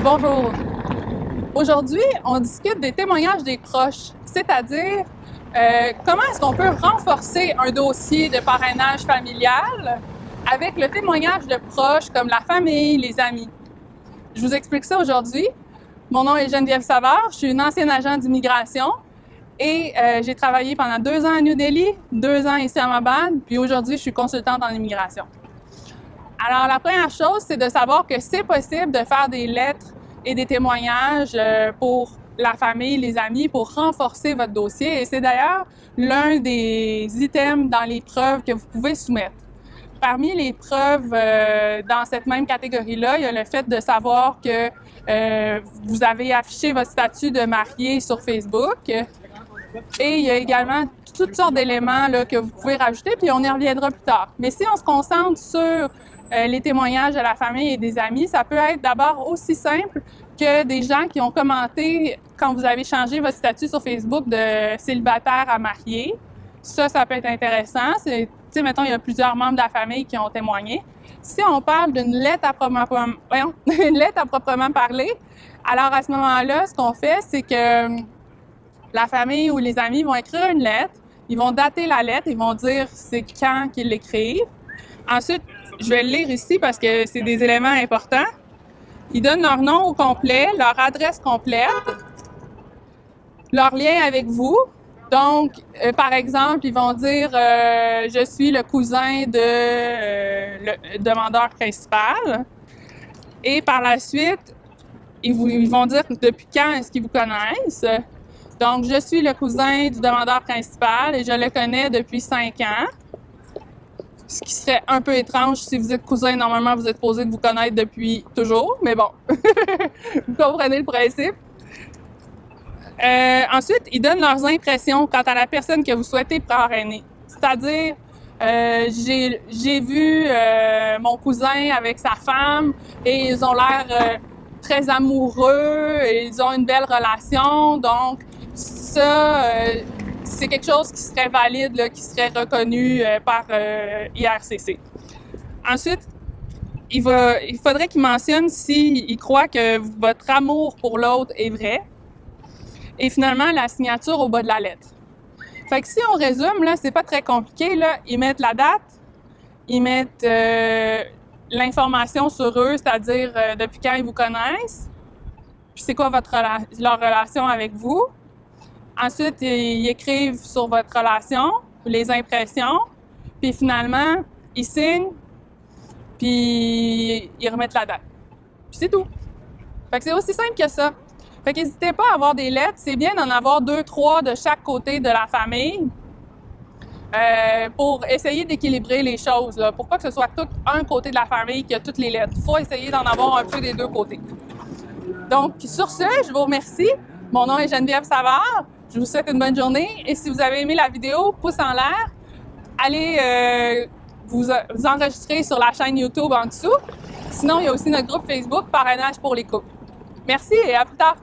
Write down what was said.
Bonjour. Aujourd'hui, on discute des témoignages des proches, c'est-à-dire comment est-ce qu'on peut renforcer un dossier de parrainage familial avec le témoignage de proches comme la famille, les amis. Je vous explique ça aujourd'hui. Mon nom est Geneviève Savard, je suis une ancienne agent d'immigration et j'ai travaillé pendant 2 ans à New Delhi, 2 ans ici à Islamabad, puis aujourd'hui, je suis consultante en immigration. Alors, la première chose, c'est de savoir que c'est possible de faire des lettres et des témoignages pour la famille, les amis, pour renforcer votre dossier. Et c'est d'ailleurs l'un des items dans les preuves que vous pouvez soumettre. Parmi les preuves dans cette même catégorie-là, il y a le fait de savoir que vous avez affiché votre statut de marié sur Facebook. Et il y a également toutes sortes d'éléments là, que vous pouvez rajouter, puis on y reviendra plus tard. Mais si on se concentre sur les témoignages de la famille et des amis, ça peut être d'abord aussi simple que des gens qui ont commenté quand vous avez changé votre statut sur Facebook de célibataire à marié. Ça peut être intéressant. Tu sais, mettons, il y a plusieurs membres de la famille qui ont témoigné. Si on parle d'une lettre à proprement parler, alors à ce moment-là, ce qu'on fait, c'est que la famille ou les amis vont écrire une lettre, ils vont dater la lettre, ils vont dire c'est quand qu'ils l'écrivent. Ensuite, je vais le lire ici parce que c'est des éléments importants. Ils donnent leur nom au complet, leur adresse complète, leur lien avec vous. Donc, par exemple, ils vont dire je suis le cousin de le demandeur principal. Et par la suite, ils vont dire depuis quand est-ce qu'ils vous connaissent. Donc, je suis le cousin du demandeur principal et je le connais depuis 5 ans. Ce qui serait un peu étrange si vous êtes cousin, normalement vous êtes supposé de vous connaître depuis toujours, mais bon, vous comprenez le principe. Ensuite, ils donnent leurs impressions quant à la personne que vous souhaitez parrainer. C'est-à-dire, j'ai vu mon cousin avec sa femme et ils ont l'air très amoureux et ils ont une belle relation, donc ça, c'est quelque chose qui serait valide, là, qui serait reconnu par IRCC. Ensuite, il faudrait qu'il mentionne s'il croit que votre amour pour l'autre est vrai. Et finalement, la signature au bas de la lettre. Fait que si on résume, là, c'est pas très compliqué, là. Ils mettent la date, ils mettent l'information sur eux, c'est-à-dire depuis quand ils vous connaissent, puis c'est quoi leur relation avec vous. Ensuite, ils écrivent sur votre relation, les impressions, puis finalement, ils signent, puis ils remettent la date. Puis c'est tout. Fait que c'est aussi simple que ça. Fait qu'hésitez pas à avoir des lettres. C'est bien d'en avoir 2, 3 de chaque côté de la famille pour essayer d'équilibrer les choses, là, pour pas que ce soit tout un côté de la famille qui a toutes les lettres. Il faut essayer d'en avoir un peu des 2 côtés. Donc, sur ce, je vous remercie. Mon nom est Geneviève Savard. Je vous souhaite une bonne journée. Et si vous avez aimé la vidéo, pouce en l'air. Allez vous enregistrer sur la chaîne YouTube en dessous. Sinon, il y a aussi notre groupe Facebook Parrainage pour les couples. Merci et à plus tard.